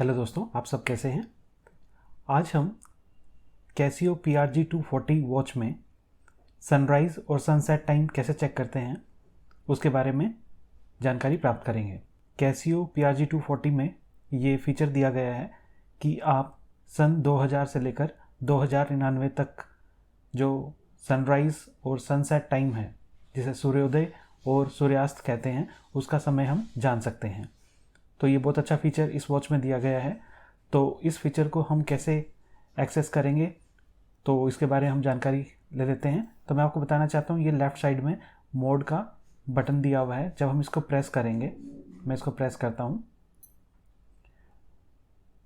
Hello दोस्तों, आप सब कैसे हैं। आज हम कैसियो PRG-240 वॉच में सनराइज़ और सनसेट टाइम कैसे चेक करते हैं उसके बारे में जानकारी प्राप्त करेंगे। कैसियो PRG-240 में ये फीचर दिया गया है कि आप सन 2000 से लेकर 2099 तक जो सनराइज़ और सनसेट टाइम है, जिसे सूर्योदय और सूर्यास्त कहते हैं, उसका समय हम जान सकते हैं। तो ये बहुत अच्छा फीचर इस वॉच में दिया गया है। तो इस फीचर को हम कैसे एक्सेस करेंगे, तो इसके बारे में हम जानकारी ले लेते हैं। तो मैं आपको बताना चाहता हूँ, ये लेफ़्ट साइड में मोड का बटन दिया हुआ है। जब हम इसको प्रेस करेंगे, मैं इसको प्रेस करता हूँ,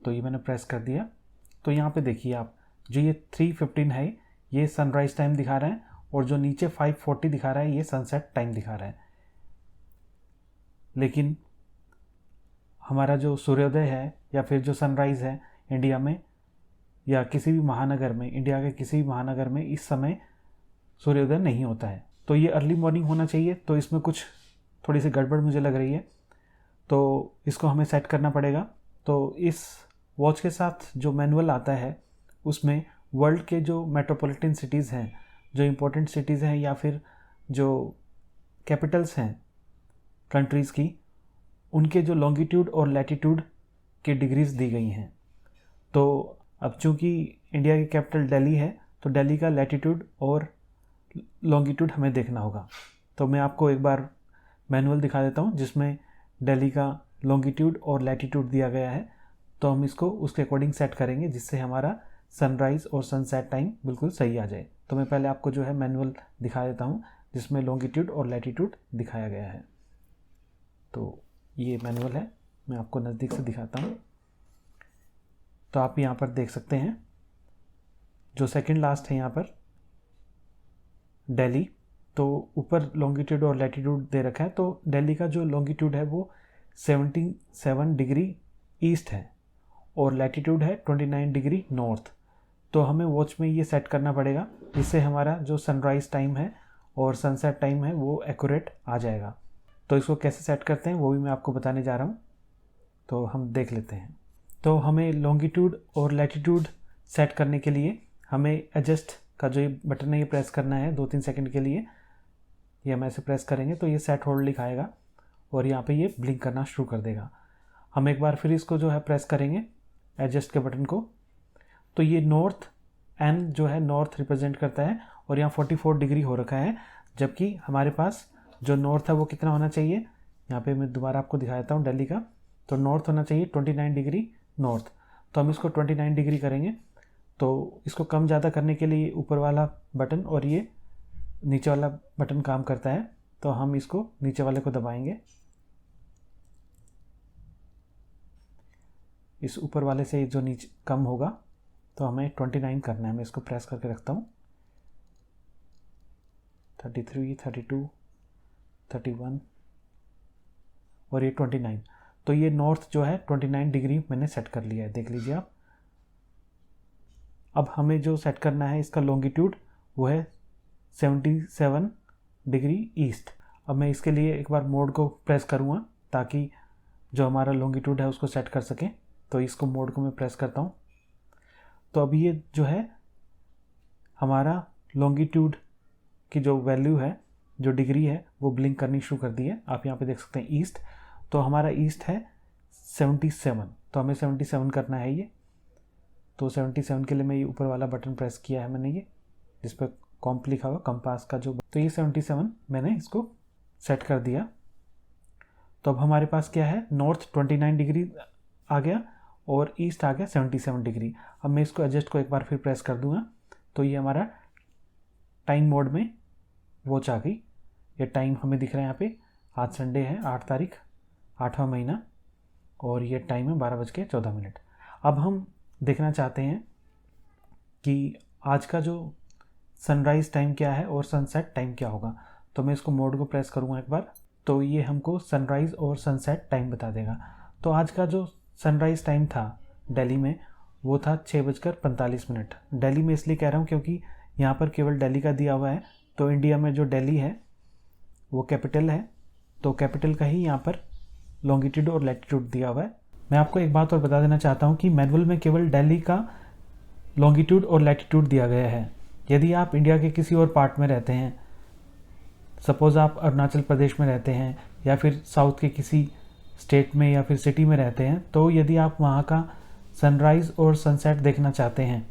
तो ये मैंने प्रेस कर दिया। तो यहाँ पे देखिए आप, जो ये 3:15 है ये सनराइज़ टाइम दिखा रहा है, और जो नीचे 5:40 दिखा रहा है ये सनसेट टाइम दिखा रहा है। लेकिन हमारा जो सूर्योदय है या फिर जो सनराइज़ है इंडिया में या किसी भी महानगर में, इंडिया के किसी भी महानगर में इस समय सूर्योदय नहीं होता है। तो ये अर्ली मॉर्निंग होना चाहिए। तो इसमें कुछ थोड़ी सी गड़बड़ मुझे लग रही है, तो इसको हमें सेट करना पड़ेगा। तो इस वॉच के साथ जो मैनुअल आता है उसमें वर्ल्ड के जो मेट्रोपॉलिटन सिटीज़ हैं, जो इम्पोर्टेंट सिटीज़ हैं या फिर जो कैपिटल्स हैं कंट्रीज़ की, उनके जो लॉन्गिट्यूड और लैटिट्यूड की डिग्रीज़ दी गई हैं। तो अब चूँकि इंडिया की कैपिटल दिल्ली है, तो दिल्ली का लैटिट्यूड और लॉन्गिट्यूड हमें देखना होगा। तो मैं आपको एक बार मैनुअल दिखा देता हूँ जिसमें दिल्ली का लॉन्गिट्यूड और लैटिट्यूड दिया गया है। तो हम इसको उसके अकॉर्डिंग सेट करेंगे, जिससे हमारा सनराइज़ और सनसेट टाइम बिल्कुल सही आ जाए। तो मैं पहले आपको जो है मैनुअल दिखा देता हूँ जिसमें लॉन्गिट्यूड और लैटिट्यूड दिखाया गया है। तो ये मैनुअल है, मैं आपको नज़दीक से दिखाता हूँ। तो आप यहाँ पर देख सकते हैं, जो सेकंड लास्ट है यहाँ पर दिल्ली, तो ऊपर लॉन्गिट्यूड और लैटिट्यूड दे रखा है। तो दिल्ली का जो लॉन्गिट्यूड है वो 77 डिग्री ईस्ट है और लैटिट्यूड है 29 डिग्री नॉर्थ। तो हमें वॉच में ये सेट करना पड़ेगा, जिससे हमारा जो सनराइज़ टाइम है और सनसेट टाइम है वो एक्यूरेट आ जाएगा। तो इसको कैसे सेट करते हैं वो भी मैं आपको बताने जा रहा हूँ, तो हम देख लेते हैं। तो हमें लॉन्गिट्यूड और लैटिट्यूड सेट करने के लिए हमें एडजस्ट का जो ये बटन है ये प्रेस करना है 2-3 सेकंड के लिए। ये हम ऐसे प्रेस करेंगे तो ये सेट होल्ड लिखाएगा और यहाँ पे ये ब्लिंक करना शुरू कर देगा। हम एक बार फिर इसको जो है प्रेस करेंगे एडजस्ट के बटन को, तो ये नॉर्थ एन जो है नॉर्थ रिप्रेजेंट करता है और यहाँ 44 डिग्री हो रखा है, जबकि हमारे पास जो नॉर्थ है वो कितना होना चाहिए, यहाँ पे मैं दोबारा आपको दिखा देता हूँ दिल्ली का। तो नॉर्थ होना चाहिए 29 डिग्री नॉर्थ। तो हम इसको 29 डिग्री करेंगे। तो इसको कम ज़्यादा करने के लिए ऊपर वाला बटन और ये नीचे वाला बटन काम करता है। तो हम इसको नीचे वाले को दबाएंगे, इस ऊपर वाले से जो नीचे कम होगा तो हमें 29 करना है। मैं इसको प्रेस करके रखता हूँ, 33, 32, 31 और ये 29। तो ये नॉर्थ जो है 29 डिग्री मैंने सेट कर लिया है, देख लीजिए आप। अब हमें जो सेट करना है इसका लॉन्गिट्यूड वो है 77 डिग्री ईस्ट। अब मैं इसके लिए एक बार मोड को प्रेस करूँगा ताकि जो हमारा लॉन्गिट्यूड है उसको सेट कर सकें। तो इसको मोड को मैं प्रेस करता हूँ। तो अभी ये जो है हमारा लॉन्गिट्यूड की जो वैल्यू है, जो डिग्री है, वो ब्लिंक करनी शुरू कर दी है। आप यहाँ पे देख सकते हैं ईस्ट। तो हमारा ईस्ट है 77, तो हमें 77 करना है ये। तो 77 के लिए मैं ये ऊपर वाला बटन प्रेस किया है मैंने, ये जिस पर कॉम्प लिखा हुआ कंपास का जो, तो ये 77 मैंने इसको सेट कर दिया। तो अब हमारे पास क्या है, नॉर्थ 29 डिग्री आ गया और ईस्ट आ गया 77 डिग्री। अब मैं इसको एडजस्ट को एक बार फिर प्रेस कर दूंगा, तो ये हमारा टाइम मोड में वॉच आ गई। ये टाइम हमें दिख रहा है यहाँ पे। आज संडे है, 8 तारीख, 8वां महीना, और ये टाइम है 12:14। अब हम देखना चाहते हैं कि आज का जो सनराइज़ टाइम क्या है और सनसेट टाइम क्या होगा। तो मैं इसको मोड को प्रेस करूँगा एक बार, तो ये हमको सनराइज़ और सनसेट टाइम बता देगा। तो आज का जो सनराइज़ टाइम था दिल्ली में वो था 6:45। दिल्ली में इसलिए कह रहा हूँ क्योंकि यहाँ पर केवल दिल्ली का दिया हुआ है। तो इंडिया में जो दिल्ली है वो कैपिटल है, तो कैपिटल का ही यहाँ पर लॉन्गिट्यूड और लैटिट्यूड दिया हुआ है। मैं आपको एक बात और बता देना चाहता हूँ कि मैनुअल में केवल दिल्ली का लॉन्गिट्यूड और लैटिट्यूड दिया गया है। यदि आप इंडिया के किसी और पार्ट में रहते हैं, सपोज़ आप अरुणाचल प्रदेश में रहते हैं या फिर साउथ के किसी स्टेट में या फिर सिटी में रहते हैं, तो यदि आप वहाँ का सनराइज़ और सनसेट देखना चाहते हैं,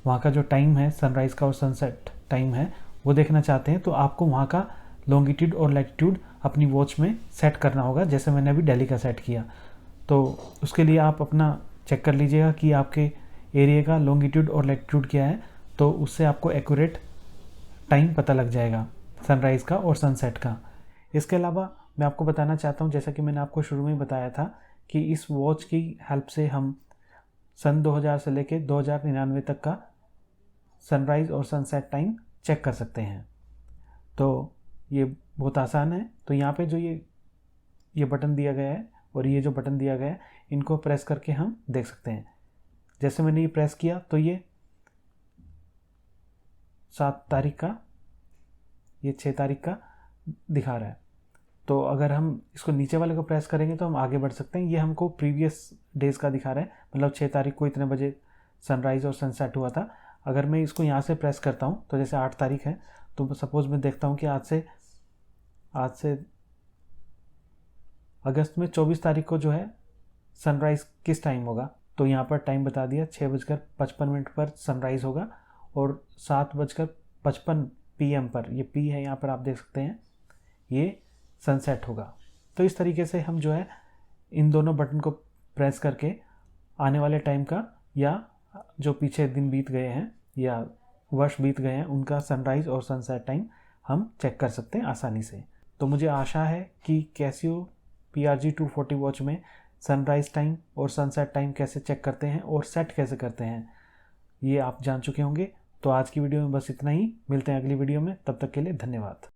वहाँ का जो टाइम है सनराइज़ का और सनसेट टाइम है वो देखना चाहते हैं, तो आपको वहाँ का लॉन्गिट्यूड और लैटिट्यूड अपनी वॉच में सेट करना होगा, जैसे मैंने अभी दिल्ली का सेट किया। तो उसके लिए आप अपना चेक कर लीजिएगा कि आपके एरिया का लॉन्गिट्यूड और लैटिट्यूड क्या है, तो उससे आपको एक्यूरेट टाइम पता लग जाएगा सनराइज़ का और सनसेट का। इसके अलावा मैं आपको बताना चाहता हूँ, जैसा कि मैंने आपको शुरू में बताया था कि इस वॉच की हेल्प से हम सन 2000 से लेके 2099 तक का सनराइज़ और सनसेट टाइम चेक कर सकते हैं। तो ये बहुत आसान है। तो यहाँ पे जो ये बटन दिया गया है और ये जो बटन दिया गया है, इनको प्रेस करके हम देख सकते हैं। जैसे मैंने ये प्रेस किया तो ये 7 तारीख का, ये 6 तारीख का दिखा रहा है। तो अगर हम इसको नीचे वाले को प्रेस करेंगे तो हम आगे बढ़ सकते हैं। ये हमको प्रीवियस डेज़ का दिखा रहा है, मतलब 6 तारीख को इतने बजे सनराइज़ और सनसेट हुआ था। अगर मैं इसको यहाँ से प्रेस करता हूँ तो जैसे 8 तारीख है, तो सपोज़ मैं देखता हूँ कि आज से अगस्त में 24 तारीख को जो है सनराइज़ किस टाइम होगा। तो यहाँ पर टाइम बता दिया, 6:55 पर सनराइज़ होगा और 7:55 PM पर, ये पी है यहाँ पर आप देख सकते हैं, ये सनसेट होगा। तो इस तरीके से हम जो है इन दोनों बटन को प्रेस करके आने वाले टाइम का या जो पीछे दिन बीत गए हैं या वर्ष बीत गए हैं उनका सनराइज़ और सनसेट टाइम हम चेक कर सकते हैं आसानी से। तो मुझे आशा है कि कैसियो PRG 240 वॉच में सनराइज़ टाइम और सनसेट टाइम कैसे चेक करते हैं और सेट कैसे करते हैं ये आप जान चुके होंगे। तो आज की वीडियो में बस इतना ही, मिलते हैं अगली वीडियो में, तब तक के लिए धन्यवाद।